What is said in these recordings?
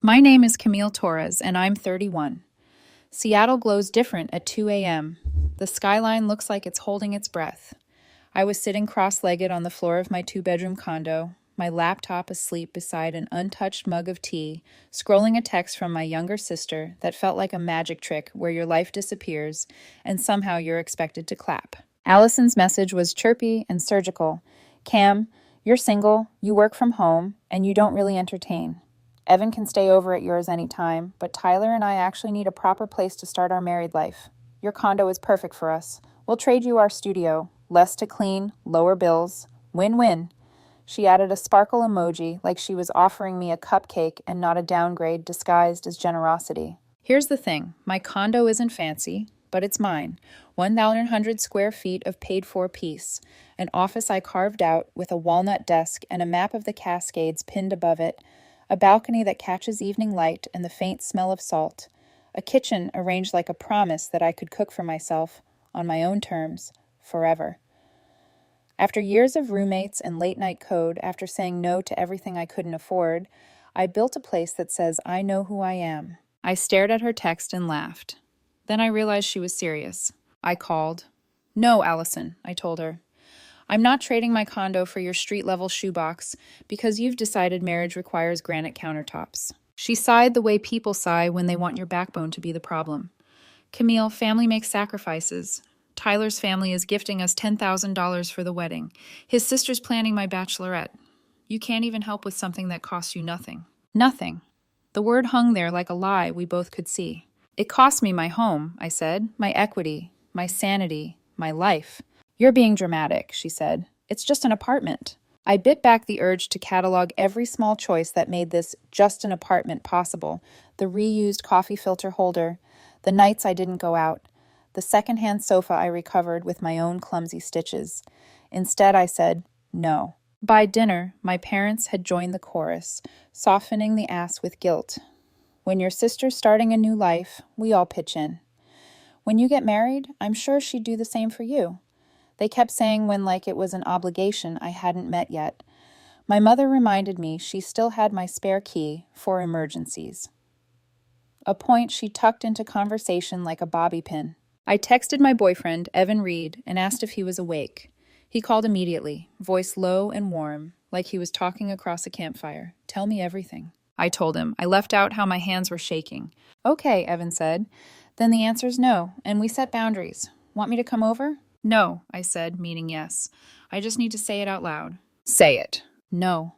My name is Camille Torres, and I'm 31. Seattle glows different at 2 a.m. The skyline looks like it's holding its breath. I was sitting cross-legged on the floor of my two-bedroom condo, my laptop asleep beside an untouched mug of tea, scrolling a text from my younger sister that felt like a magic trick where your life disappears and somehow you're expected to clap. Allison's message was chirpy and surgical. Cam, you're single, you work from home, and you don't really entertain. Evan can stay over at yours anytime, but Tyler and I actually need a proper place to start our married life. Your condo is perfect for us. We'll trade you our studio. Less to clean, lower bills. Win-win. She added a sparkle emoji like she was offering me a cupcake and not a downgrade disguised as generosity. Here's the thing. My condo isn't fancy, but it's mine. 1,100 square feet of paid-for peace. An office I carved out with a walnut desk and a map of the Cascades pinned above it. A balcony that catches evening light and the faint smell of salt. A kitchen arranged like a promise that I could cook for myself, on my own terms, forever. After years of roommates and late-night code, after saying no to everything I couldn't afford, I built a place that says, I know who I am. I stared at her text and laughed. Then I realized she was serious. I called. No, Allison, I told her. I'm not trading my condo for your street-level shoebox because you've decided marriage requires granite countertops. She sighed the way people sigh when they want your backbone to be the problem. Camille, family makes sacrifices. Tyler's family is gifting us $10,000 for the wedding. His sister's planning my bachelorette. You can't even help with something that costs you nothing. Nothing. The word hung there like a lie we both could see. It cost me my home, I said, my equity, my sanity, my life. You're being dramatic, she said. It's just an apartment. I bit back the urge to catalog every small choice that made this just an apartment possible. The reused coffee filter holder, the nights I didn't go out, the secondhand sofa I recovered with my own clumsy stitches. Instead, I said, no. By dinner, my parents had joined the chorus, softening the ass with guilt. When your sister's starting a new life, we all pitch in. When you get married, I'm sure she'd do the same for you. They kept saying when like it was an obligation I hadn't met yet. My mother reminded me she still had my spare key for emergencies. A point she tucked into conversation like a bobby pin. I texted my boyfriend, Evan Reed, and asked if he was awake. He called immediately, voice low and warm, like he was talking across a campfire. Tell me everything. I told him. I left out how my hands were shaking. Okay, Evan said. Then the answer's no, and we set boundaries. Want me to come over? No, I said, meaning yes. I just need to say it out loud. Say it. No.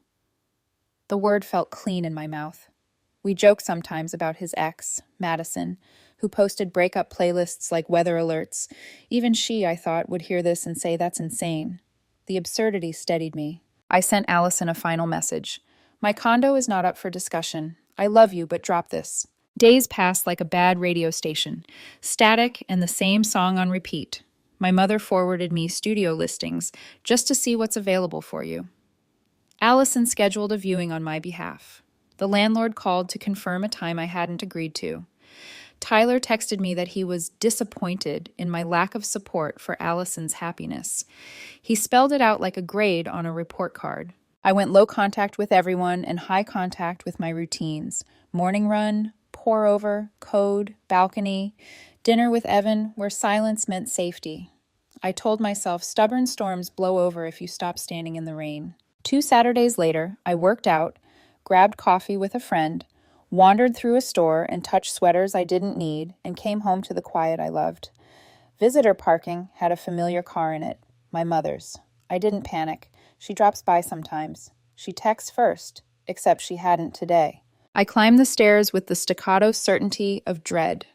The word felt clean in my mouth. We joke sometimes about his ex, Madison, who posted breakup playlists like weather alerts. Even she, I thought, would hear this and say that's insane. The absurdity steadied me. I sent Allison a final message. My condo is not up for discussion. I love you, but drop this. Days passed like a bad radio station. Static and the same song on repeat. My mother forwarded me studio listings just to see what's available for you. Allison scheduled a viewing on my behalf. The landlord called to confirm a time I hadn't agreed to. Tyler texted me that he was disappointed in my lack of support for Allison's happiness. He spelled it out like a grade on a report card. I went low contact with everyone and high contact with my routines. Morning run, pour over, code, balcony, dinner with Evan where silence meant safety. I told myself stubborn storms blow over if you stop standing in the rain. 2 Saturdays later, I worked out, grabbed coffee with a friend, wandered through a store and touched sweaters I didn't need, and came home to the quiet I loved. Visitor parking had a familiar car in it, my mother's. I didn't panic. She drops by sometimes. She texts first, except she hadn't today. I climbed the stairs with the staccato certainty of dread.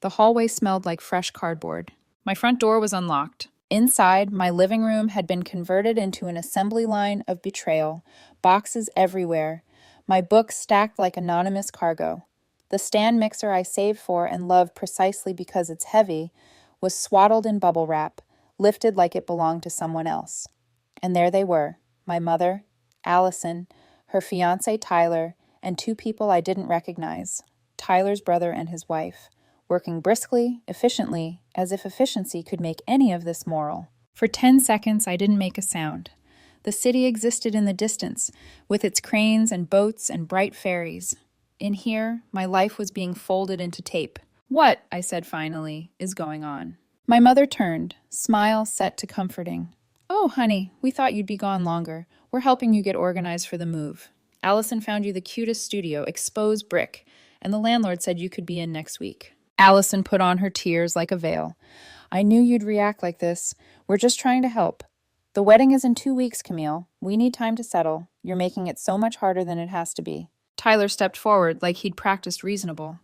The hallway smelled like fresh cardboard. My front door was unlocked. Inside, my living room had been converted into an assembly line of betrayal, boxes everywhere, my books stacked like anonymous cargo. The stand mixer I saved for and loved precisely because it's heavy was swaddled in bubble wrap, lifted like it belonged to someone else. And there they were, my mother, Allison, her fiancé Tyler, and 2 people I didn't recognize, Tyler's brother and his wife, working briskly, efficiently, as if efficiency could make any of this moral. For 10 seconds, I didn't make a sound. The city existed in the distance, with its cranes and boats and bright ferries. In here, my life was being folded into tape. "What," I said finally, "is going on?" My mother turned, smile set to comforting. "Oh, honey, we thought you'd be gone longer. We're helping you get organized for the move. Allison found you the cutest studio, exposed brick, and the landlord said you could be in next week." Allison put on her tears like a veil. "I knew you'd react like this. We're just trying to help. The wedding is in 2 weeks, Camille. We need time to settle. You're making it so much harder than it has to be." Tyler stepped forward like he'd practiced reasonable.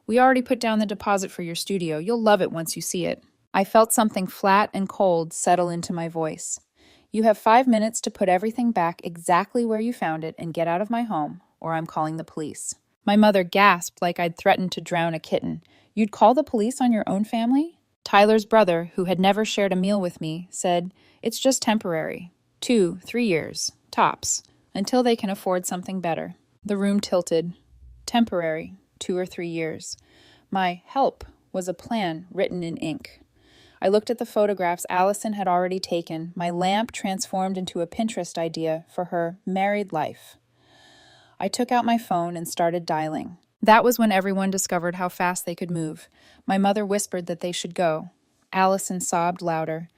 "We already put down the deposit for your studio. You'll love it once you see it." I felt something flat and cold settle into my voice. "You have 5 minutes to put everything back exactly where you found it and get out of my home, or I'm calling the police." My mother gasped like I'd threatened to drown a kitten. "You'd call the police on your own family?" Tyler's brother, who had never shared a meal with me, said, "It's just temporary. 2, 3 years, tops, until they can afford something better." The room tilted. Temporary, 2 or 3 years. My help was a plan written in ink. I looked at the photographs Allison had already taken, my lamp transformed into a Pinterest idea for her married life. I took out my phone and started dialing. That was when everyone discovered how fast they could move. My mother whispered that they should go. Allison sobbed louder.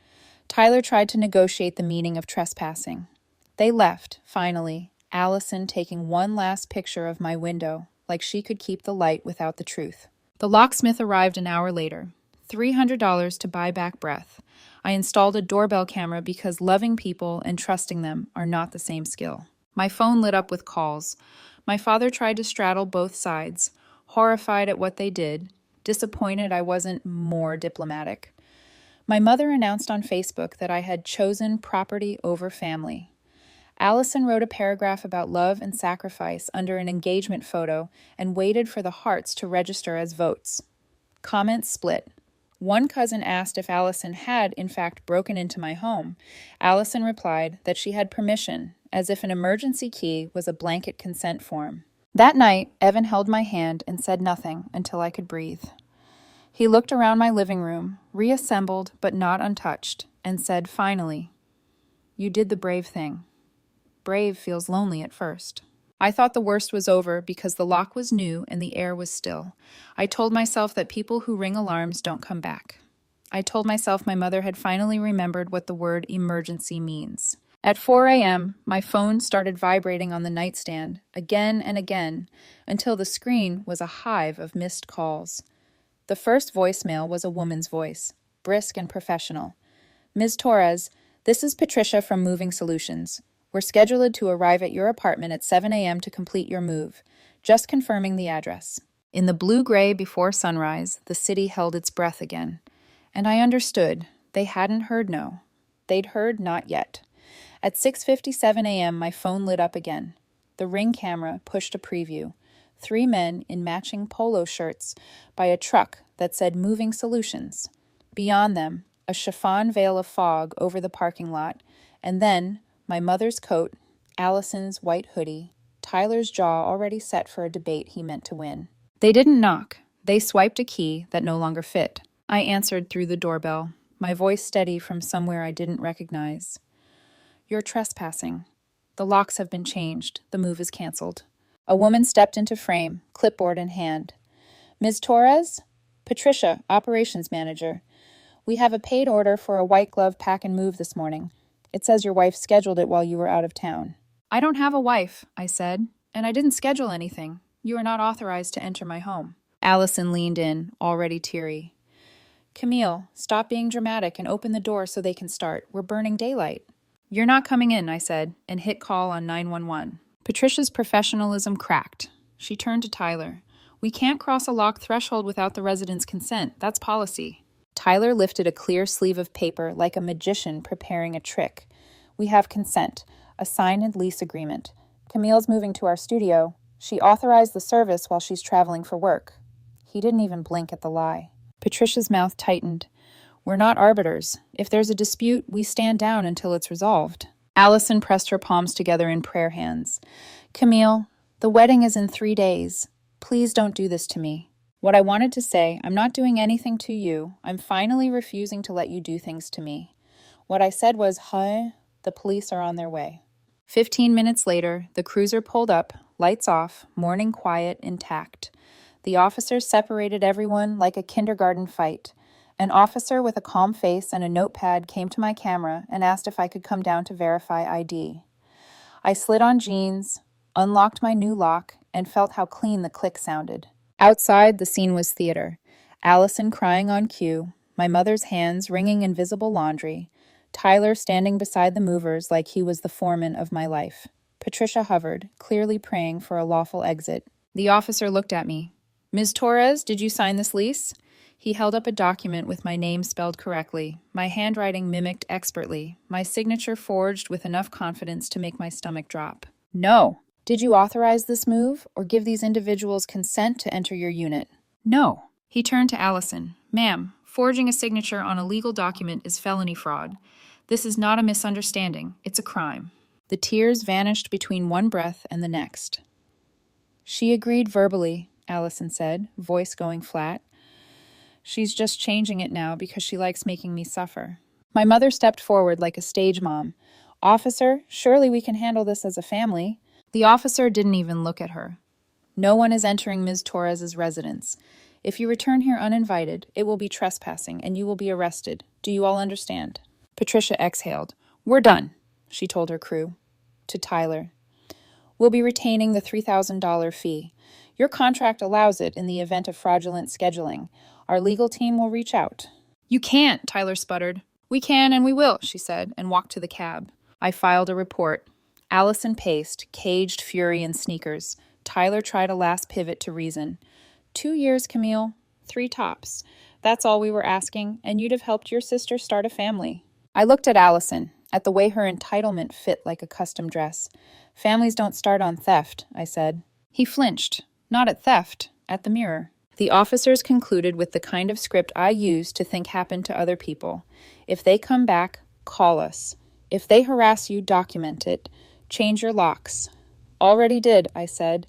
Tyler tried to negotiate the meaning of trespassing. They left, finally, Allison taking one last picture of my window, like she could keep the light without the truth. The locksmith arrived an hour later. $300 to buy back breath. I installed a doorbell camera because loving people and trusting them are not the same skill. My phone lit up with calls. My father tried to straddle both sides, horrified at what they did, disappointed I wasn't more diplomatic. My mother announced on Facebook that I had chosen property over family. Allison wrote a paragraph about love and sacrifice under an engagement photo and waited for the hearts to register as votes. Comments split. One cousin asked if Allison had, in fact, broken into my home. Allison replied that she had permission, as if an emergency key was a blanket consent form. That night, Evan held my hand and said nothing until I could breathe. He looked around my living room, reassembled but not untouched, and said finally, "You did the brave thing. Brave feels lonely at first." I thought the worst was over because the lock was new and the air was still. I told myself that people who ring alarms don't come back. I told myself my mother had finally remembered what the word emergency means. At 4 a.m., my phone started vibrating on the nightstand, again and again, until the screen was a hive of missed calls. The first voicemail was a woman's voice, brisk and professional. "Ms. Torres, this is Patricia from Moving Solutions. We're scheduled to arrive at your apartment at 7 a.m. to complete your move. Just confirming the address." In the blue-gray before sunrise, the city held its breath again. And I understood. They hadn't heard no. They'd heard not yet. At 6:57 a.m., my phone lit up again. The Ring camera pushed a preview. 3 men in matching polo shirts by a truck that said Moving Solutions. Beyond them, a chiffon veil of fog over the parking lot, and then my mother's coat, Allison's white hoodie, Tyler's jaw already set for a debate he meant to win. They didn't knock. They swiped a key that no longer fit. I answered through the doorbell, my voice steady from somewhere I didn't recognize. "You're trespassing. The locks have been changed. The move is canceled." A woman stepped into frame, clipboard in hand. "Ms. Torres? Patricia, operations manager. We have a paid order for a white glove pack and move this morning. It says your wife scheduled it while you were out of town." "I don't have a wife," I said, "and I didn't schedule anything. You are not authorized to enter my home." Allison leaned in, already teary. "Camille, stop being dramatic and open the door so they can start. We're burning daylight." "You're not coming in," I said, and hit call on 911. Patricia's professionalism cracked. She turned to Tyler. "We can't cross a locked threshold without the resident's consent. That's policy." Tyler lifted a clear sleeve of paper like a magician preparing a trick. "We have consent, a signed lease agreement. Camille's moving to our studio. She authorized the service while she's traveling for work." He didn't even blink at the lie. Patricia's mouth tightened. "We're not arbiters. If there's a dispute, we stand down until it's resolved." Allison pressed her palms together in prayer hands. "Camille, the wedding is in 3 days. Please don't do this to me." What I wanted to say, "I'm not doing anything to you. I'm finally refusing to let you do things to me." What I said was, "Huh, the police are on their way." 15 minutes later, the cruiser pulled up, Lights off, morning quiet, intact. The officers separated everyone like a kindergarten fight. An officer with a calm face and a notepad came to my camera and asked if I could come down to verify ID. I slid on jeans, unlocked my new lock, and felt how clean the click sounded. Outside, the scene was theater. Allison crying on cue, my mother's hands wringing invisible laundry, Tyler standing beside the movers like he was the foreman of my life. Patricia hovered, clearly praying for a lawful exit. The officer looked at me. "Ms. Torres, did you sign this lease?" He held up a document with my name spelled correctly, my handwriting mimicked expertly, my signature forged with enough confidence to make my stomach drop. "No." "Did you authorize this move or give these individuals consent to enter your unit?" "No." He turned to Allison. "Ma'am, forging a signature on a legal document is felony fraud. This is not a misunderstanding. It's a crime." The tears vanished between one breath and the next. "She agreed verbally," Allison said, voice going flat. "She's just changing it now because she likes making me suffer." My mother stepped forward like a stage mom. "Officer, surely we can handle this as a family." The officer didn't even look at her. "No one is entering Ms. Torres's residence. If you return here uninvited, it will be trespassing and you will be arrested. Do you all understand?" Patricia exhaled. "We're done," she told her crew. To Tyler. "We'll be retaining the $3,000 fee. Your contract allows it in the event of fraudulent scheduling. Our legal team will reach out." "You can't," Tyler sputtered. "We can and we will," she said, and walked to the cab. I filed a report. Allison paced, caged fury in sneakers. Tyler tried a last pivot to reason. 2 years, Camille. 3 tops. That's all we were asking, and you'd have helped your sister start a family. I looked at Allison, at the way her entitlement fit like a custom dress. "Families don't start on theft," I said. He flinched. Not at theft, at the mirror. The officers concluded with the kind of script I used to think happened to other people. If they come back, call us. If they harass you, document it. Change your locks. "Already did," I said,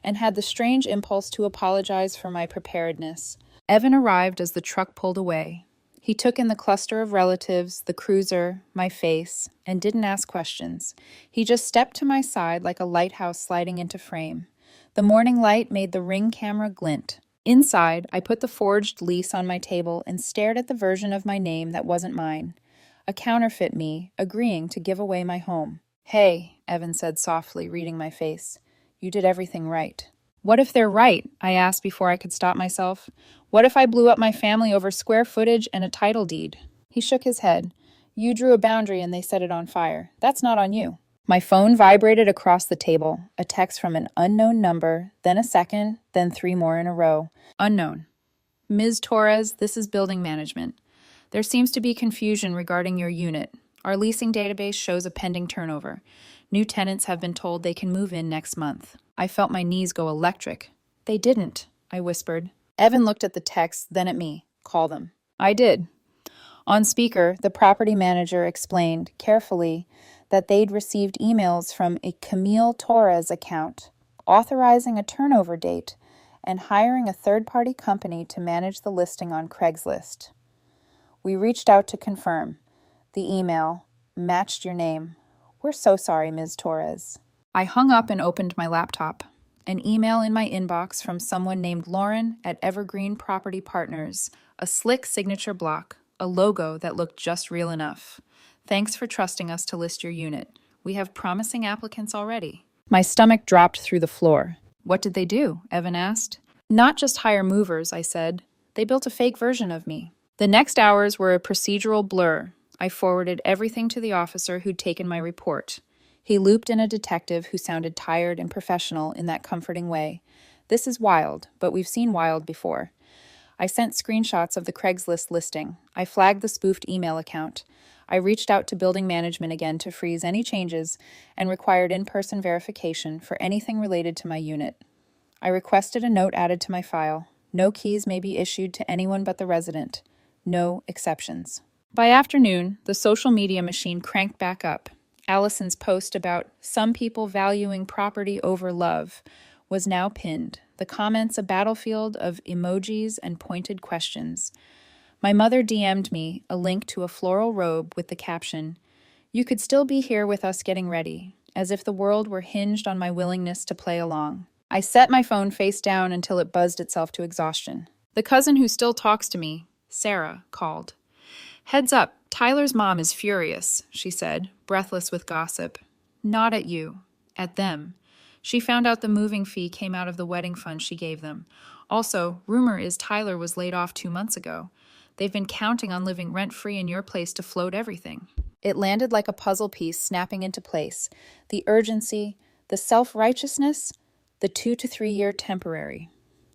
and had the strange impulse to apologize for my preparedness. Evan arrived as the truck pulled away. He took in the cluster of relatives, the cruiser, my face, and didn't ask questions. He just stepped to my side like a lighthouse sliding into frame. The morning light made the Ring camera glint. Inside, I put the forged lease on my table and stared at the version of my name that wasn't mine. A counterfeit me, agreeing to give away my home. "Hey," Evan said softly, reading my face. "You did everything right." "What if they're right?" I asked before I could stop myself. "What if I blew up my family over square footage and a title deed?" He shook his head. "You drew a boundary and they set it on fire. That's not on you." My phone vibrated across the table, a text from an unknown number, then a second, then 3 more in a row. Unknown. "Ms. Torres, this is building management. There seems to be confusion regarding your unit. Our leasing database shows a pending turnover. New tenants have been told they can move in next month." I felt my knees go electric. "They didn't," I whispered. Evan looked at the text, then at me. "Call them." I did. On speaker, the property manager explained, carefully, that they'd received emails from a Camille Torres account, authorizing a turnover date, and hiring a third-party company to manage the listing on Craigslist. We reached out to confirm. The email matched your name. "We're so sorry, Ms. Torres." I hung up and opened my laptop. An email in my inbox from someone named Lauren at Evergreen Property Partners, a slick signature block, a logo that looked just real enough. "Thanks for trusting us to list your unit. We have promising applicants already." My stomach dropped through the floor. "What did they do?" Evan asked. "Not just hire movers," I said. "They built a fake version of me." The next hours were a procedural blur. I forwarded everything to the officer who'd taken my report. He looped in a detective who sounded tired and professional in that comforting way. "This is wild, but we've seen wild before." I sent screenshots of the Craigslist listing. I flagged the spoofed email account. I reached out to building management again to freeze any changes and required in-person verification for anything related to my unit. I requested a note added to my file. No keys may be issued to anyone but the resident. No exceptions. By afternoon, the social media machine cranked back up. Allison's post about some people valuing property over love was now pinned. The comments a battlefield of emojis and pointed questions. My mother DM'd me a link to a floral robe with the caption, "You could still be here with us getting ready. as if the world were hinged on my willingness to play along. I set my phone face down until it buzzed itself to exhaustion. The cousin who still talks to me, Sarah, called. "Heads up, Tyler's mom is furious," she said, breathless with gossip. "Not at you, at them. She found out the moving fee came out of the wedding fund she gave them. Also, rumor is Tyler was laid off 2 months ago. They've been counting on living rent-free in your place to float everything." It landed like a puzzle piece snapping into place. The urgency, the self-righteousness, the 2 to 3 year temporary.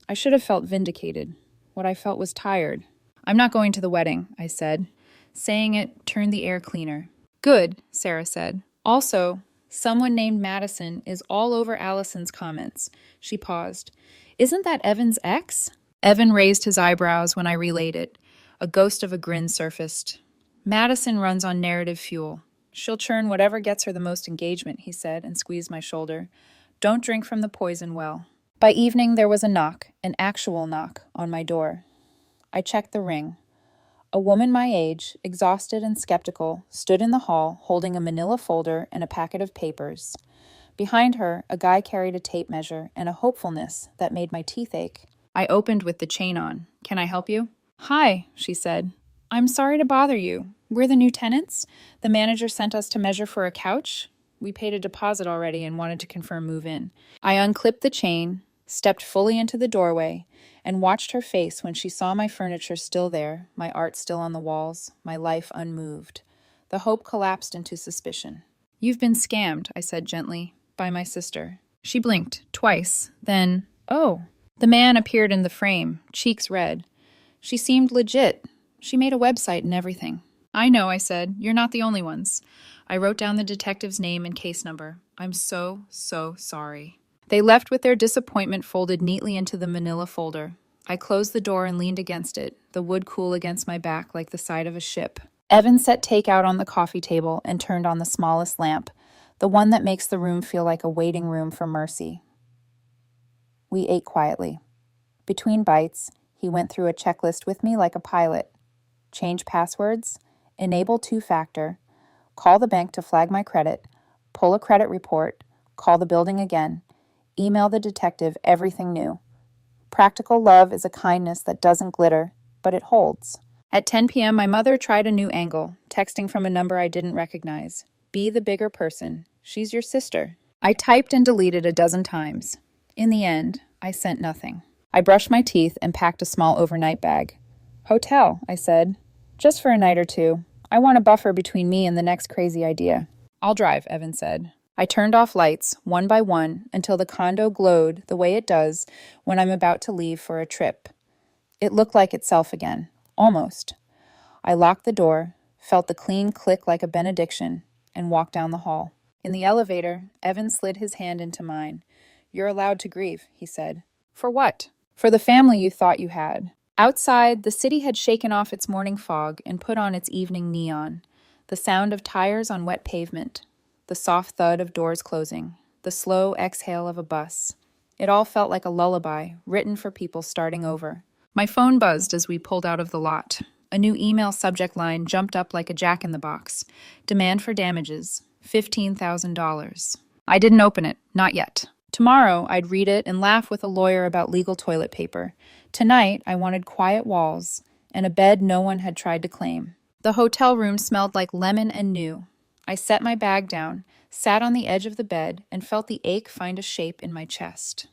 I should have felt vindicated. What I felt was tired. "I'm not going to the wedding," I said. Saying it turned the air cleaner. "Good," Sarah said. "Also, someone named Madison is all over Allison's comments." She paused. "Isn't that Evan's ex?" Evan raised his eyebrows when I relayed it. A ghost of a grin surfaced. "Madison runs on narrative fuel. She'll churn whatever gets her the most engagement," he said, and squeezed my shoulder. "Don't drink from the poison well." By evening, there was a knock, an actual knock, on my door. I checked the ring. A woman my age, exhausted and skeptical, stood in the hall holding a manila folder and a packet of papers. Behind her, a guy carried a tape measure and a hopefulness that made my teeth ache. I opened with the chain on. "Can I help you?" "Hi," she said. "I'm sorry to bother you. We're the new tenants. The manager sent us to measure for a couch. We paid a deposit already and wanted to confirm move-in." I unclipped the chain, stepped fully into the doorway, and watched her face when she saw my furniture still there, my art still on the walls, my life unmoved. The hope collapsed into suspicion. "You've been scammed," I said gently, "by my sister." She blinked, twice, then, "Oh." The man appeared in the frame, cheeks red. "She seemed legit. She made a website and everything." "I know," I said. "You're not the only ones." I wrote down the detective's name and case number. "I'm so sorry." They left with their disappointment folded neatly into the manila folder. I closed the door and leaned against it, the wood cool against my back like the side of a ship. Evan set takeout on the coffee table and turned on the smallest lamp, the one that makes the room feel like a waiting room for mercy. We ate quietly. Between bites, he went through a checklist with me like a pilot. Change passwords, enable two-factor, call the bank to flag my credit, pull a credit report, call the building again, email the detective everything new. Practical love is a kindness that doesn't glitter, but it holds. At 10 p.m., my mother tried a new angle, texting from a number I didn't recognize. "Be the bigger person. She's your sister." I typed and deleted a dozen times. In the end, I sent nothing. I brushed my teeth and packed a small overnight bag. "Hotel," I said. "Just for a night or two. I want a buffer between me and the next crazy idea." "I'll drive," Evan said. I turned off lights, one by one, until the condo glowed the way it does when I'm about to leave for a trip. It looked like itself again. Almost. I locked the door, felt the clean click like a benediction, and walked down the hall. In the elevator, Evan slid his hand into mine. "You're allowed to grieve," he said. "For what?" "For the family you thought you had." Outside, the city had shaken off its morning fog and put on its evening neon. The sound of tires on wet pavement. The soft thud of doors closing. The slow exhale of a bus. It all felt like a lullaby, written for people starting over. My phone buzzed as we pulled out of the lot. A new email subject line jumped up like a jack-in-the-box. Demand for damages. $15,000. I didn't open it. Not yet. Tomorrow, I'd read it and laugh with a lawyer about legal toilet paper. Tonight, I wanted quiet walls and a bed no one had tried to claim. The hotel room smelled like lemon and new. I set my bag down, sat on the edge of the bed, and felt the ache find a shape in my chest.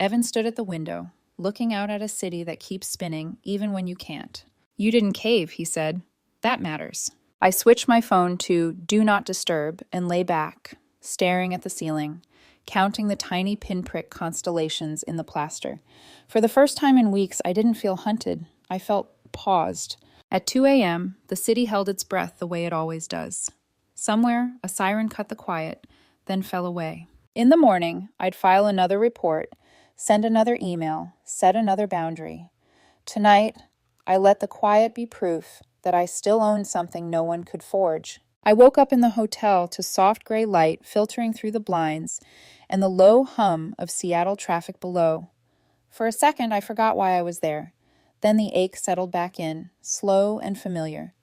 Evan stood at the window, looking out at a city that keeps spinning even when you can't. "You didn't cave," he said. "That matters." I switched my phone to Do Not Disturb and lay back, staring at the ceiling, counting the tiny pinprick constellations in the plaster. For the first time in weeks, I didn't feel hunted. I felt paused. At 2 a.m., the city held its breath the way it always does. Somewhere, a siren cut the quiet, then fell away. In the morning, I'd file another report, send another email, set another boundary. Tonight, I let the quiet be proof that I still owned something no one could forge. I woke up in the hotel to soft gray light filtering through the blinds and the low hum of Seattle traffic below. For a second, I forgot why I was there. Then the ache settled back in, slow and familiar.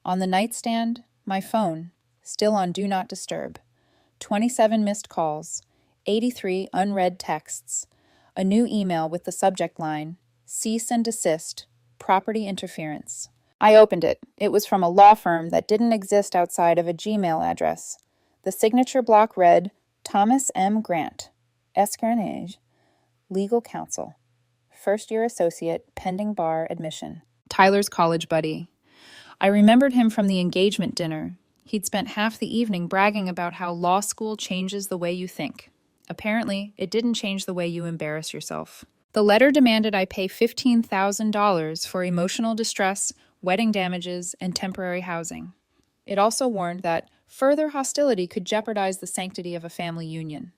On the nightstand, my phone, still on Do Not Disturb. 27 missed calls, 83 unread texts, a new email with the subject line, cease and desist, property interference. I opened it. It was from a law firm that didn't exist outside of a Gmail address. The signature block read, Thomas M. Grant, Escarnage, Legal Counsel, first-year associate, pending bar admission. Tyler's college buddy. I remembered him from the engagement dinner. He'd spent half the evening bragging about how law school changes the way you think. Apparently, it didn't change the way you embarrass yourself. The letter demanded I pay $15,000 for emotional distress, wedding damages, and temporary housing. It also warned that further hostility could jeopardize the sanctity of a family union.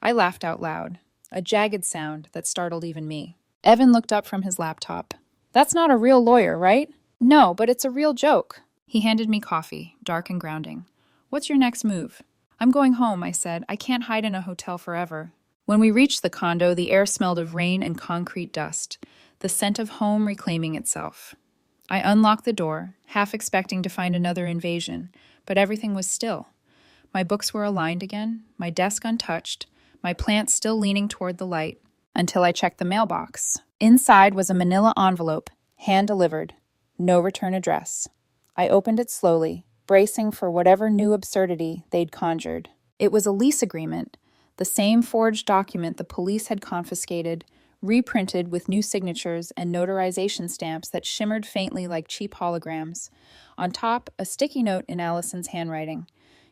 I laughed out loud, a jagged sound that startled even me. Evan looked up from his laptop. That's not a real lawyer, right? No, but it's a real joke. He handed me coffee, dark and grounding. What's your next move? I'm going home, I said. I can't hide in a hotel forever. When we reached the condo, the air smelled of rain and concrete dust, the scent of home reclaiming itself. I unlocked the door, half expecting to find another invasion, but everything was still. My books were aligned again, my desk untouched, my plants still leaning toward the light, until I checked the mailbox. Inside was a manila envelope, hand-delivered, no return address. I opened it slowly, bracing for whatever new absurdity they'd conjured. It was a lease agreement, the same forged document the police had confiscated, reprinted with new signatures and notarization stamps that shimmered faintly like cheap holograms. On top, a sticky note in Allison's handwriting.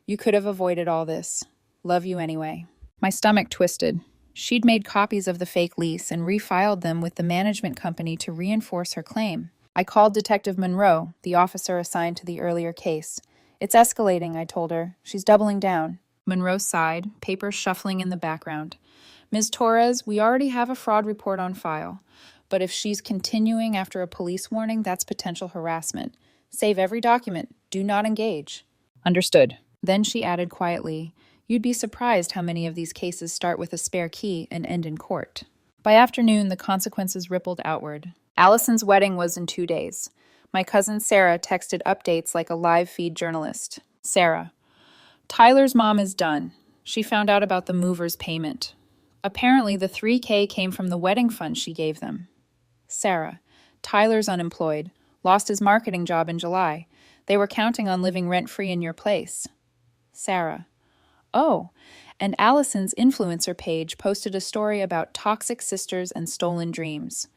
You could have avoided all this. Love you anyway. My stomach twisted. She'd made copies of the fake lease and refiled them with the management company to reinforce her claim. I called Detective Monroe, the officer assigned to the earlier case. It's escalating, I told her. She's doubling down. Monroe sighed, papers shuffling in the background. Ms. Torres, we already have a fraud report on file, but if she's continuing after a police warning, that's potential harassment. Save every document. Do not engage. Understood. Then she added quietly, you'd be surprised how many of these cases start with a spare key and end in court. By afternoon, the consequences rippled outward. Allison's wedding was in 2 days. My cousin Sarah texted updates like a live feed journalist. Sarah, Tyler's mom is done. She found out about the movers' payment. Apparently, the $3,000 came from the wedding fund she gave them. Sarah, Tyler's unemployed. Lost his marketing job in July. They were counting on living rent-free in your place. Sarah, oh, and Allison's influencer page posted a story about toxic sisters and stolen dreams.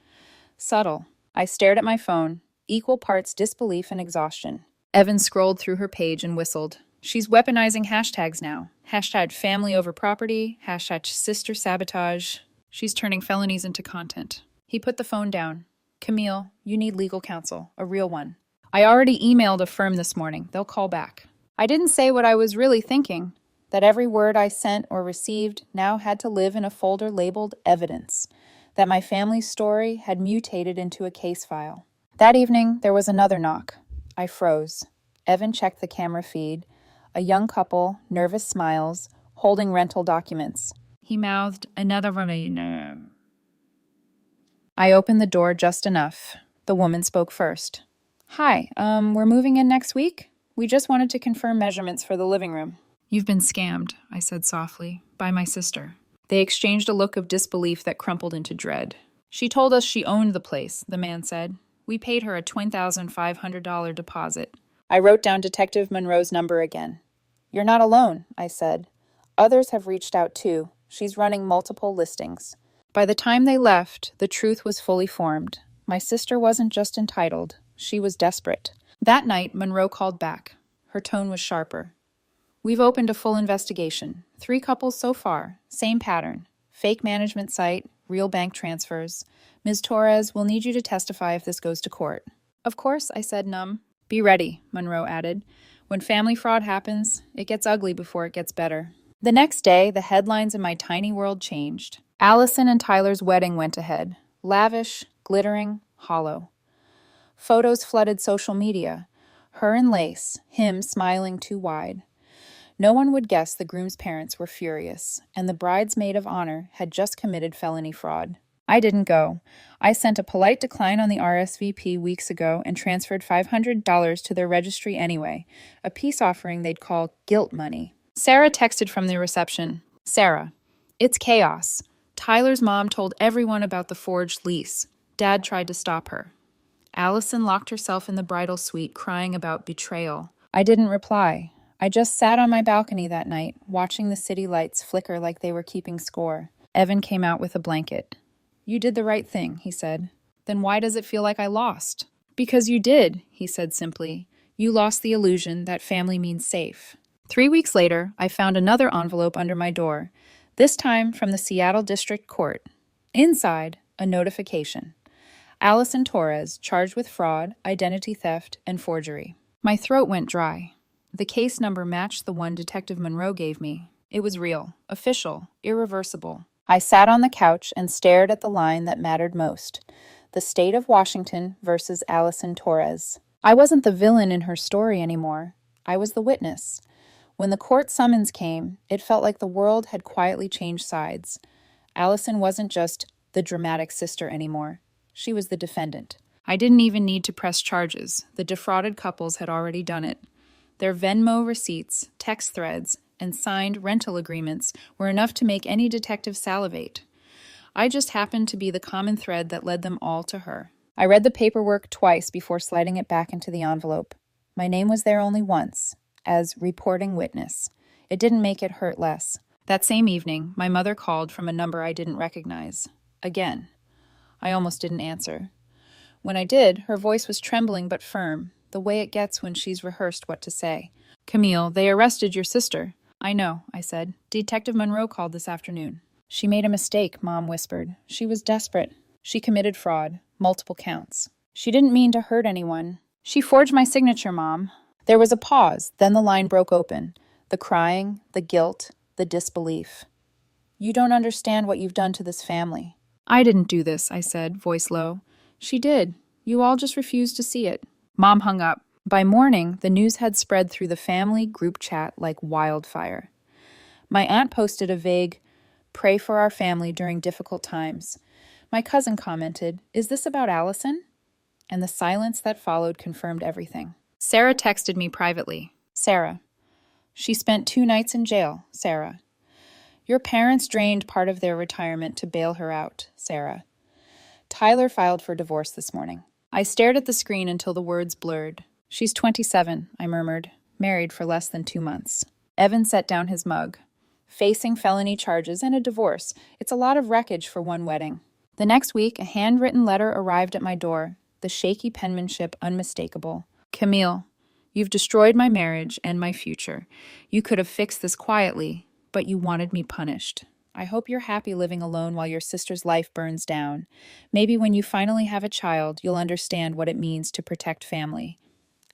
Subtle. I stared at my phone, equal parts disbelief and exhaustion. Evan scrolled through her page and whistled. She's weaponizing hashtags now. Hashtag family over property, hashtag sister sabotage. She's turning felonies into content. He put the phone down. Camille, you need legal counsel, a real one. I already emailed a firm this morning. They'll call back. I didn't say what I was really thinking, that every word I sent or received now had to live in a folder labeled evidence, that my family's story had mutated into a case file. That evening, there was another knock. I froze. Evan checked the camera feed. A young couple, nervous smiles, holding rental documents. He mouthed, another one. I opened the door just enough. The woman spoke first. Hi, we're moving in next week? We just wanted to confirm measurements for the living room. You've been scammed, I said softly, by my sister. They exchanged a look of disbelief that crumpled into dread. She told us she owned the place, the man said. We paid her a $20,500 deposit. I wrote down Detective Monroe's number again. You're not alone, I said. Others have reached out too. She's running multiple listings. By the time they left, the truth was fully formed. My sister wasn't just entitled. She was desperate. That night, Monroe called back. Her tone was sharper. We've opened a full investigation. 3 couples so far. Same pattern. Fake management site, real bank transfers. Ms. Torres, we'll need you to testify if this goes to court. Of course, I said numb. Be ready, Monroe added. When family fraud happens, it gets ugly before it gets better. The next day, the headlines in my tiny world changed. Allison and Tyler's wedding went ahead. Lavish, glittering, hollow. Photos flooded social media. Her in lace, him smiling too wide. No one would guess the groom's parents were furious, and the bride's maid of honor had just committed felony fraud. I didn't go. I sent a polite decline on the RSVP weeks ago and transferred $500 to their registry anyway, a peace offering they'd call guilt money. Sarah texted from the reception. Sarah, it's chaos. Tyler's mom told everyone about the forged lease. Dad tried to stop her. Allison locked herself in the bridal suite, crying about betrayal. I didn't reply. I just sat on my balcony that night, watching the city lights flicker like they were keeping score. Evan came out with a blanket. You did the right thing, he said. Then why does it feel like I lost? Because you did, he said simply. You lost the illusion that family means safe. 3 weeks later, I found another envelope under my door, this time from the Seattle District Court. Inside, a notification. Allison Torres, charged with fraud, identity theft, and forgery. My throat went dry. The case number matched the one Detective Monroe gave me. It was real, official, irreversible. I sat on the couch and stared at the line that mattered most. The state of Washington versus Allison Torres. I wasn't the villain in her story anymore. I was the witness. When the court summons came, it felt like the world had quietly changed sides. Allison wasn't just the dramatic sister anymore. She was the defendant. I didn't even need to press charges. The defrauded couples had already done it. Their Venmo receipts, text threads, and signed rental agreements were enough to make any detective salivate. I just happened to be the common thread that led them all to her. I read the paperwork twice before sliding it back into the envelope. My name was there only once, as reporting witness. It didn't make it hurt less. That same evening, my mother called from a number I didn't recognize. Again. I almost didn't answer. When I did, her voice was trembling but firm, the way it gets when she's rehearsed what to say. Camille, they arrested your sister. I know, I said. Detective Monroe called this afternoon. She made a mistake, Mom whispered. She was desperate. She committed fraud, multiple counts. She didn't mean to hurt anyone. She forged my signature, Mom. There was a pause, then the line broke open. The crying, the guilt, the disbelief. You don't understand what you've done to this family. I didn't do this, I said, voice low. She did. You all just refused to see it. Mom hung up. By morning, the news had spread through the family group chat like wildfire. My aunt posted a vague, "Pray for our family during difficult times." My cousin commented, "Is this about Allison?" And the silence that followed confirmed everything. Sarah texted me privately. Sarah. She spent 2 nights in jail, Sarah. Your parents drained part of their retirement to bail her out, Sarah. Tyler filed for divorce this morning. I stared at the screen until the words blurred. She's 27, I murmured, married for less than 2 months. Evan set down his mug. Facing felony charges and a divorce, it's a lot of wreckage for one wedding. The next week, a handwritten letter arrived at my door, the shaky penmanship unmistakable. Camille, you've destroyed my marriage and my future. You could have fixed this quietly, but you wanted me punished. I hope you're happy living alone while your sister's life burns down. Maybe when you finally have a child, you'll understand what it means to protect family.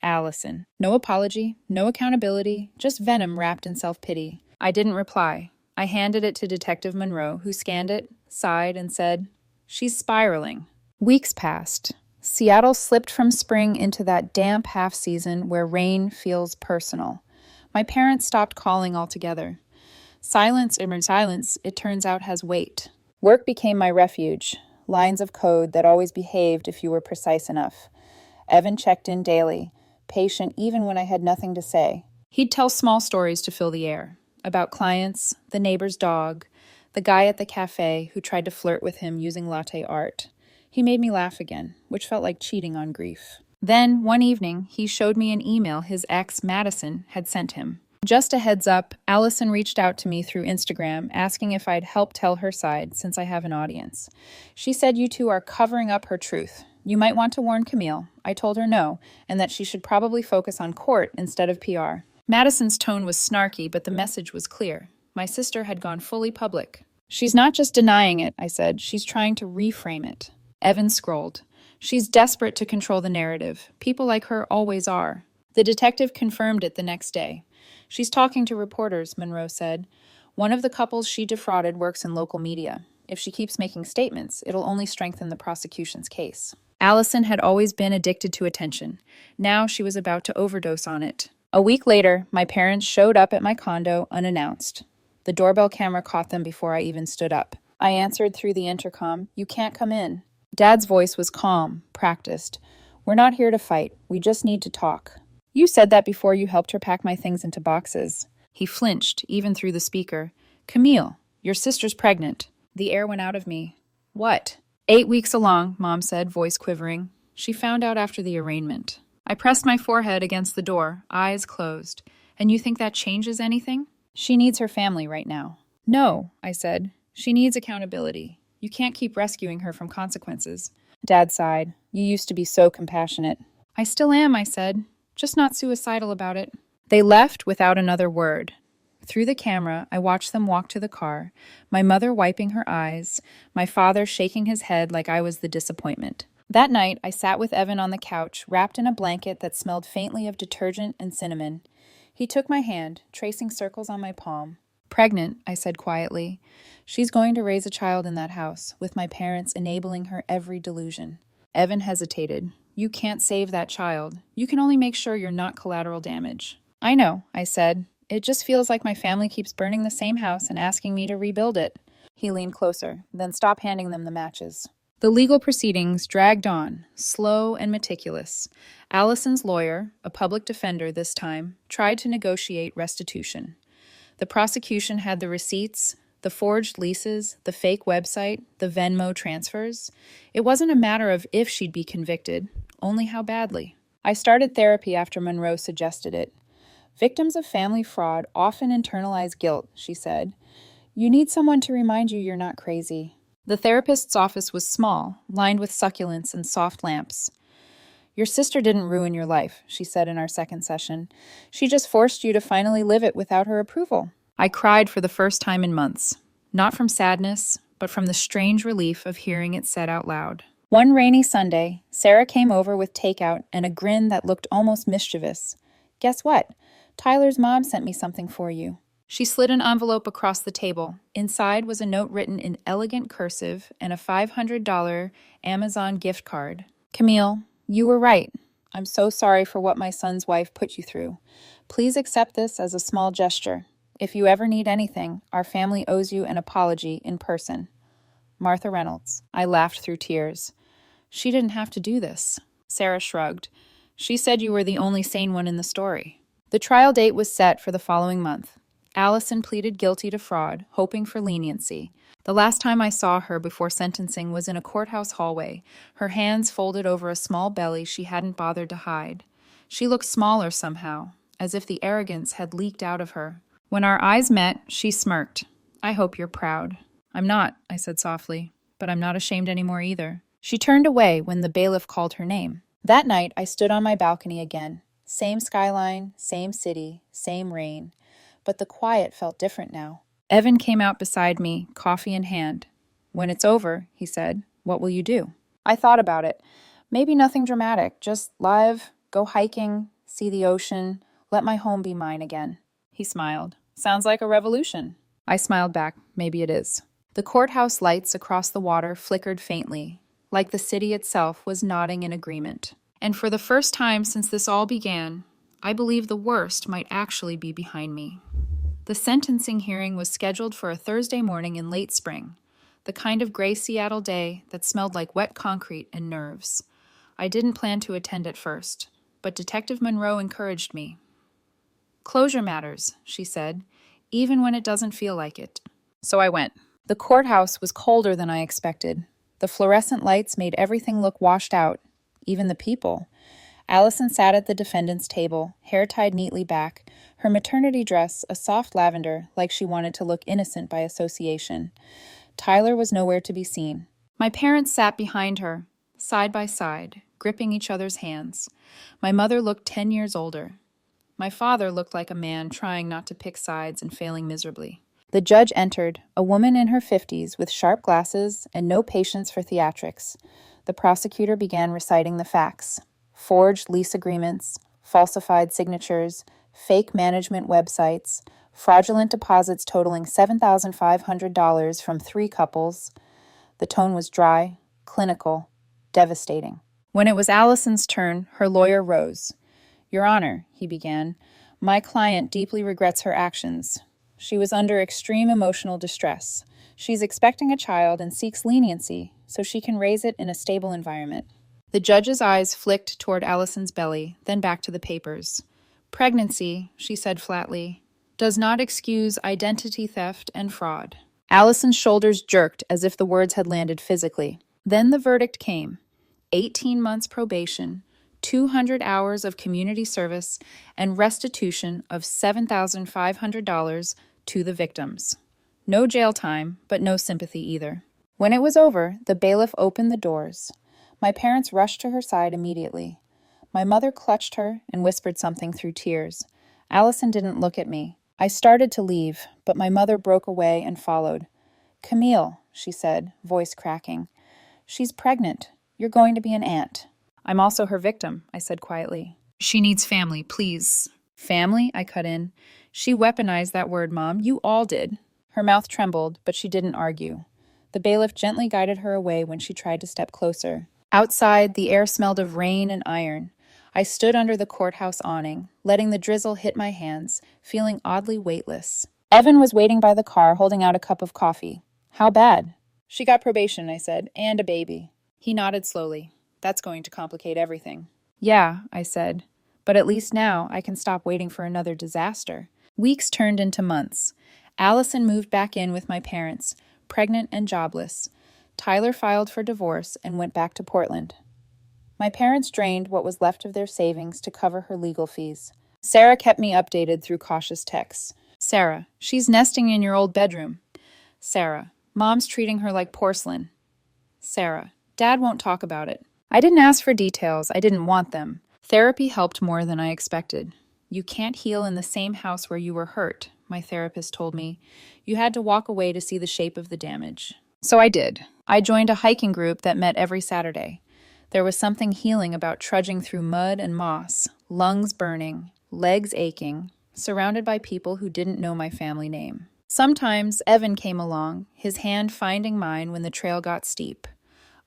Allison. No apology, no accountability, just venom wrapped in self-pity. I didn't reply. I handed it to Detective Monroe, who scanned it, sighed, and said, She's spiraling. Weeks passed. Seattle slipped from spring into that damp half-season where rain feels personal. My parents stopped calling altogether. Silence, it turns out, has weight. Work became my refuge, lines of code that always behaved if you were precise enough. Evan checked in daily, patient even when I had nothing to say. He'd tell small stories to fill the air, about clients, the neighbor's dog, the guy at the cafe who tried to flirt with him using latte art. He made me laugh again, which felt like cheating on grief. Then, one evening, he showed me an email his ex, Madison, had sent him. Just a heads up, Allison reached out to me through Instagram asking if I'd help tell her side since I have an audience. She said you two are covering up her truth. You might want to warn Camille. I told her no, and that she should probably focus on court instead of PR. Madison's tone was snarky, but the message was clear. My sister had gone fully public. She's not just denying it, I said. She's trying to reframe it. Evan scrolled. She's desperate to control the narrative. People like her always are. The detective confirmed it the next day. She's talking to reporters, Monroe said. One of the couples she defrauded works in local media. If she keeps making statements, it'll only strengthen the prosecution's case. Allison had always been addicted to attention. Now she was about to overdose on it. A week later, my parents showed up at my condo unannounced. The doorbell camera caught them before I even stood up. I answered through the intercom, "You can't come in." Dad's voice was calm, practiced. "We're not here to fight. We just need to talk." "You said that before you helped her pack my things into boxes." He flinched, even through the speaker. "Camille, your sister's pregnant." The air went out of me. "What?" "8 weeks along," Mom said, voice quivering. "She found out after the arraignment." I pressed my forehead against the door, eyes closed. "And you think that changes anything?" "She needs her family right now." "No," I said. "She needs accountability. You can't keep rescuing her from consequences." Dad sighed. "You used to be so compassionate." "I still am," I said. "Just not suicidal about it." They left without another word. Through the camera, I watched them walk to the car, my mother wiping her eyes, my father shaking his head like I was the disappointment. That night, I sat with Evan on the couch, wrapped in a blanket that smelled faintly of detergent and cinnamon. He took my hand, tracing circles on my palm. "Pregnant," I said quietly. "She's going to raise a child in that house, with my parents enabling her every delusion." Evan hesitated. "You can't save that child. You can only make sure you're not collateral damage." "I know," I said. "It just feels like my family keeps burning the same house and asking me to rebuild it." He leaned closer, then stopped handing them the matches. The legal proceedings dragged on, slow and meticulous. Allison's lawyer, a public defender this time, tried to negotiate restitution. The prosecution had the receipts, the forged leases, the fake website, the Venmo transfers. It wasn't a matter of if she'd be convicted, only how badly. I started therapy after Monroe suggested it. "Victims of family fraud often internalize guilt," she said. "You need someone to remind you you're not crazy." The therapist's office was small, lined with succulents and soft lamps. "Your sister didn't ruin your life," she said in our second session. "She just forced you to finally live it without her approval." I cried for the first time in months, not from sadness, but from the strange relief of hearing it said out loud. One rainy Sunday, Sarah came over with takeout and a grin that looked almost mischievous. "Guess what? Tyler's mom sent me something for you." She slid an envelope across the table. Inside was a note written in elegant cursive and a $500 Amazon gift card. "Camille, you were right. I'm so sorry for what my son's wife put you through. Please accept this as a small gesture. If you ever need anything, our family owes you an apology in person. Martha Reynolds." I laughed through tears. "She didn't have to do this." Sarah shrugged. "She said you were the only sane one in the story." The trial date was set for the following month. Allison pleaded guilty to fraud, hoping for leniency. The last time I saw her before sentencing was in a courthouse hallway, her hands folded over a small belly she hadn't bothered to hide. She looked smaller somehow, as if the arrogance had leaked out of her. When our eyes met, she smirked. "I hope you're proud." "I'm not," I said softly, "but I'm not ashamed anymore either." She turned away when the bailiff called her name. That night, I stood on my balcony again. Same skyline, same city, same rain. But the quiet felt different now. Evan came out beside me, coffee in hand. "When it's over," he said, "what will you do?" I thought about it. Maybe nothing dramatic, just live, go hiking, see the ocean, let my home be mine again. He smiled. "Sounds like a revolution." I smiled back. Maybe it is. The courthouse lights across the water flickered faintly, like the city itself was nodding in agreement. And for the first time since this all began, I believe the worst might actually be behind me. The sentencing hearing was scheduled for a Thursday morning in late spring, the kind of gray Seattle day that smelled like wet concrete and nerves. I didn't plan to attend at first, but Detective Monroe encouraged me. "Closure matters," she said, "even when it doesn't feel like it." So I went. The courthouse was colder than I expected. The fluorescent lights made everything look washed out, even the people. Allison sat at the defendant's table, hair tied neatly back, her maternity dress a soft lavender, like she wanted to look innocent by association. Tyler was nowhere to be seen. My parents sat behind her, side by side, gripping each other's hands. My mother looked 10 years older. My father looked like a man trying not to pick sides and failing miserably. The judge entered, a woman in her 50s with sharp glasses and no patience for theatrics. The prosecutor began reciting the facts. Forged lease agreements, falsified signatures, fake management websites, fraudulent deposits totaling $7,500 from 3 couples. The tone was dry, clinical, devastating. When it was Allison's turn, her lawyer rose. "Your Honor," he began, "my client deeply regrets her actions. She was under extreme emotional distress. She's expecting a child and seeks leniency so she can raise it in a stable environment." The judge's eyes flicked toward Allison's belly, then back to the papers. "Pregnancy," she said flatly. does not excuse identity theft and fraud. Allison's shoulders jerked as if the words had landed physically. Then the verdict came. 18 months probation, 200 hours of community service, and restitution of $7,500 to the victims. No jail time, but no sympathy either. When it was over, the bailiff opened the doors. My parents rushed to her side immediately. My mother clutched her and whispered something through tears. Allison didn't look at me. I started to leave, but my mother broke away and followed. "Camille," she said, voice cracking. "She's pregnant. You're going to be an aunt." "I'm also her victim," I said quietly. "She needs family, please." "Family?" I cut in. "She weaponized that word, Mom. You all did." Her mouth trembled, but she didn't argue. The bailiff gently guided her away when she tried to step closer. Outside, the air smelled of rain and iron. I stood under the courthouse awning, letting the drizzle hit my hands, feeling oddly weightless. Evan was waiting by the car, holding out a cup of coffee. "How bad?" "She got probation," I said, "and a baby." He nodded slowly. "That's going to complicate everything." "Yeah," I said, "but at least now I can stop waiting for another disaster." Weeks turned into months. Allison moved back in with my parents, pregnant and jobless. Tyler filed for divorce and went back to Portland. My parents drained what was left of their savings to cover her legal fees. Sarah kept me updated through cautious texts. "Sarah, she's nesting in your old bedroom." Sarah, "Mom's treating her like porcelain." Sarah, "Dad won't talk about it." I didn't ask for details. I didn't want them. Therapy helped more than I expected. "You can't heal in the same house where you were hurt," my therapist told me. "You had to walk away to see the shape of the damage." So I did. I joined a hiking group that met every Saturday. There was something healing about trudging through mud and moss, lungs burning, legs aching, surrounded by people who didn't know my family name. Sometimes Evan came along, his hand finding mine when the trail got steep.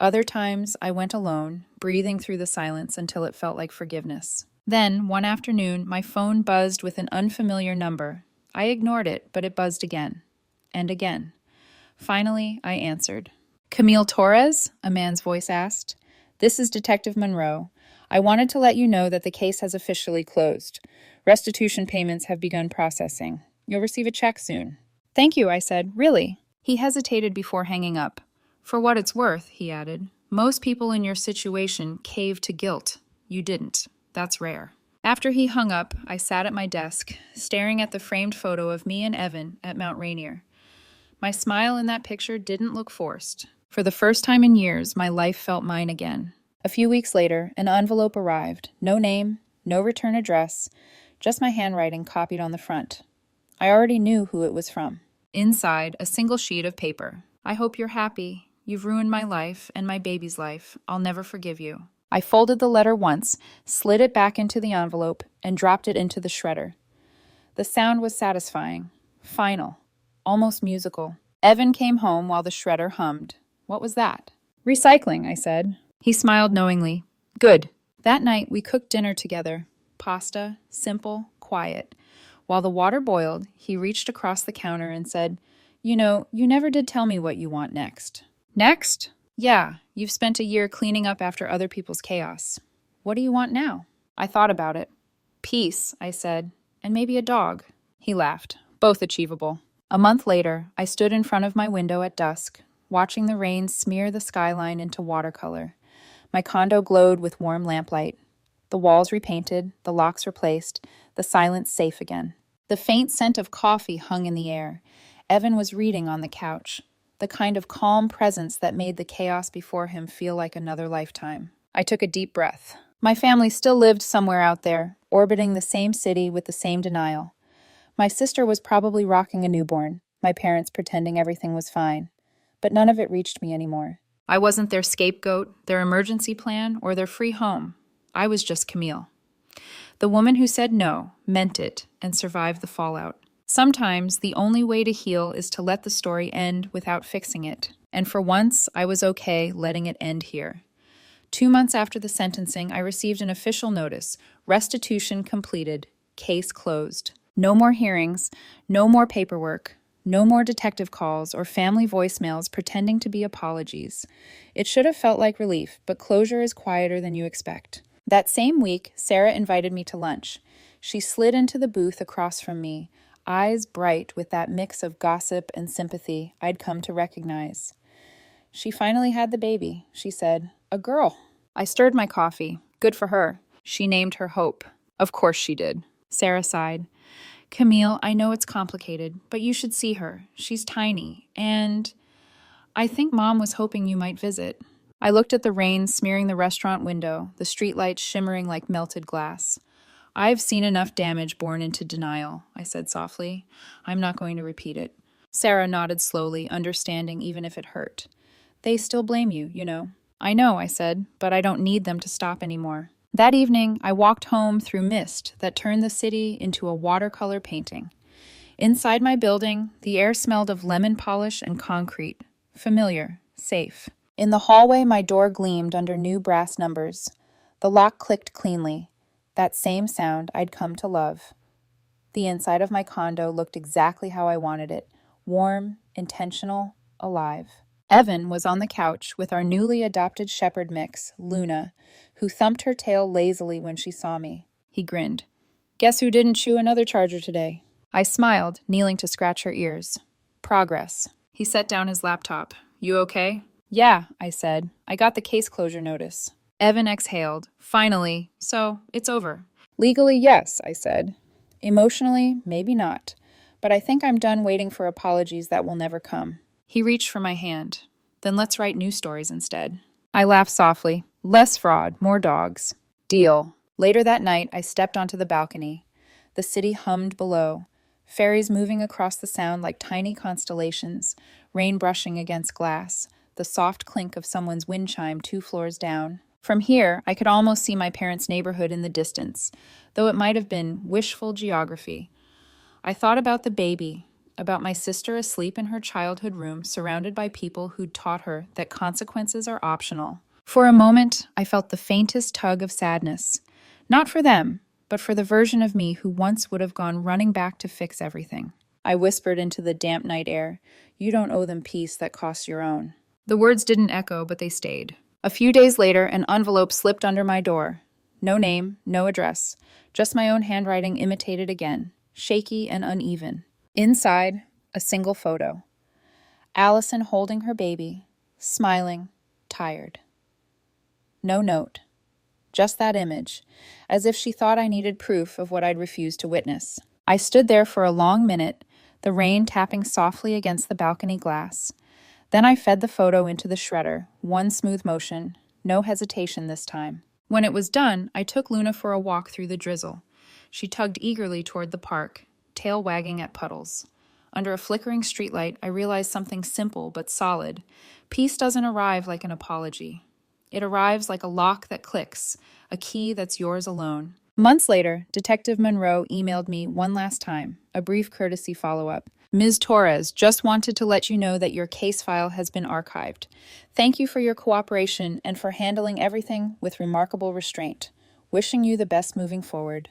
Other times I went alone, breathing through the silence until it felt like forgiveness. Then, one afternoon, my phone buzzed with an unfamiliar number. I ignored it, but it buzzed again. And again. Finally, I answered. "Camille Torres?" a man's voice asked. "This is Detective Monroe. I wanted to let you know that the case has officially closed. Restitution payments have begun processing. You'll receive a check soon." "Thank you," I said. "Really?" He hesitated before hanging up. "For what it's worth," he added, "most people in your situation cave to guilt. You didn't. That's rare." After he hung up, I sat at my desk, staring at the framed photo of me and Evan at Mount Rainier. My smile in that picture didn't look forced. For the first time in years, my life felt mine again. A few weeks later, an envelope arrived. No name, no return address, just my handwriting copied on the front. I already knew who it was from. Inside, a single sheet of paper. "I hope you're happy. You've ruined my life and my baby's life. I'll never forgive you." I folded the letter once, slid it back into the envelope, and dropped it into the shredder. The sound was satisfying, final, almost musical. Evan came home while the shredder hummed. "What was that?" "Recycling," I said. He smiled knowingly. "Good." That night, we cooked dinner together. Pasta, simple, quiet. While the water boiled, he reached across the counter and said, "You know, you never did tell me what you want next." "Next?" "Yeah, you've spent a year cleaning up after other people's chaos. What do you want now?" I thought about it. "Peace," I said, "and maybe a dog." He laughed. Both achievable. A month later, I stood in front of my window at dusk, watching the rain smear the skyline into watercolor. My condo glowed with warm lamplight. The walls repainted, the locks replaced, the silence safe again. The faint scent of coffee hung in the air. Evan was reading on the couch, the kind of calm presence that made the chaos before him feel like another lifetime. I took a deep breath. My family still lived somewhere out there, orbiting the same city with the same denial. My sister was probably rocking a newborn, my parents pretending everything was fine. But none of it reached me anymore. I wasn't their scapegoat, their emergency plan, or their free home. I was just Camille. The woman who said no, meant it, and survived the fallout. Sometimes the only way to heal is to let the story end without fixing it. And for once, I was okay letting it end here. 2 months after the sentencing, I received an official notice. Restitution completed. Case closed. No more hearings, no more paperwork, no more detective calls or family voicemails pretending to be apologies. It should have felt like relief, but closure is quieter than you expect. That same week, Sarah invited me to lunch. She slid into the booth across from me, eyes bright with that mix of gossip and sympathy I'd come to recognize. "She finally had the baby," she said. "A girl." I stirred my coffee. Good for her. She named her Hope. Of course she did. Sarah sighed. "Camille, I know it's complicated, but you should see her. She's tiny, and I think Mom was hoping you might visit." I looked at the rain smearing the restaurant window, the streetlights shimmering like melted glass. "I've seen enough damage born into denial," I said softly. "I'm not going to repeat it." Sarah nodded slowly, understanding even if it hurt. "They still blame you, you know." "I know," I said, "but I don't need them to stop anymore." That evening, I walked home through mist that turned the city into a watercolor painting. Inside my building, the air smelled of lemon polish and concrete. Familiar, safe. In the hallway, my door gleamed under new brass numbers. The lock clicked cleanly. That same sound I'd come to love. The inside of my condo looked exactly how I wanted it. Warm, intentional, alive. Evan was on the couch with our newly adopted shepherd mix, Luna, who thumped her tail lazily when she saw me. He grinned. "Guess who didn't chew another charger today?" I smiled, kneeling to scratch her ears. "Progress." He set down his laptop. "You okay?" "Yeah," I said. "I got the case closure notice." Evan exhaled. "Finally. So, it's over." "Legally, yes," I said. "Emotionally, maybe not. But I think I'm done waiting for apologies that will never come." He reached for my hand. "Then let's write news stories instead." I laughed softly. "Less fraud, more dogs." "Deal." Later that night, I stepped onto the balcony. The city hummed below, ferries moving across the sound like tiny constellations, rain brushing against glass, the soft clink of someone's wind chime 2 floors down. From here, I could almost see my parents' neighborhood in the distance, though it might have been wishful geography. I thought about the baby, about my sister asleep in her childhood room, surrounded by people who'd taught her that consequences are optional. For a moment, I felt the faintest tug of sadness. Not for them, but for the version of me who once would have gone running back to fix everything. I whispered into the damp night air, "You don't owe them peace that costs your own." The words didn't echo, but they stayed. A few days later, an envelope slipped under my door. No name, no address, just my own handwriting imitated again, shaky and uneven. Inside, a single photo. Allison holding her baby, smiling, tired. No note. Just that image, as if she thought I needed proof of what I'd refused to witness. I stood there for a long minute, the rain tapping softly against the balcony glass. Then I fed the photo into the shredder, one smooth motion, no hesitation this time. When it was done, I took Luna for a walk through the drizzle. She tugged eagerly toward the park, tail wagging at puddles. Under a flickering streetlight, I realized something simple but solid. Peace doesn't arrive like an apology. It arrives like a lock that clicks, a key that's yours alone. Months later, Detective Monroe emailed me one last time, a brief courtesy follow-up. "Ms. Torres, just wanted to let you know that your case file has been archived. Thank you for your cooperation and for handling everything with remarkable restraint. Wishing you the best moving forward.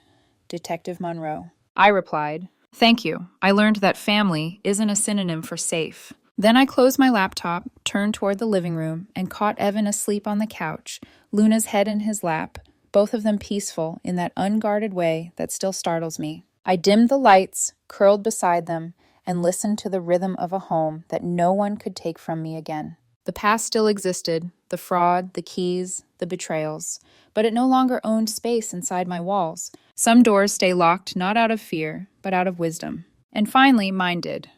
Detective Monroe." I replied, "Thank you. I learned that family isn't a synonym for safe." Then I closed my laptop, turned toward the living room, and caught Evan asleep on the couch, Luna's head in his lap, both of them peaceful in that unguarded way that still startles me. I dimmed the lights, curled beside them, and listened to the rhythm of a home that no one could take from me again. The past still existed, the fraud, the keys, the betrayals, but it no longer owned space inside my walls. Some doors stay locked not out of fear, but out of wisdom. And finally, mine did.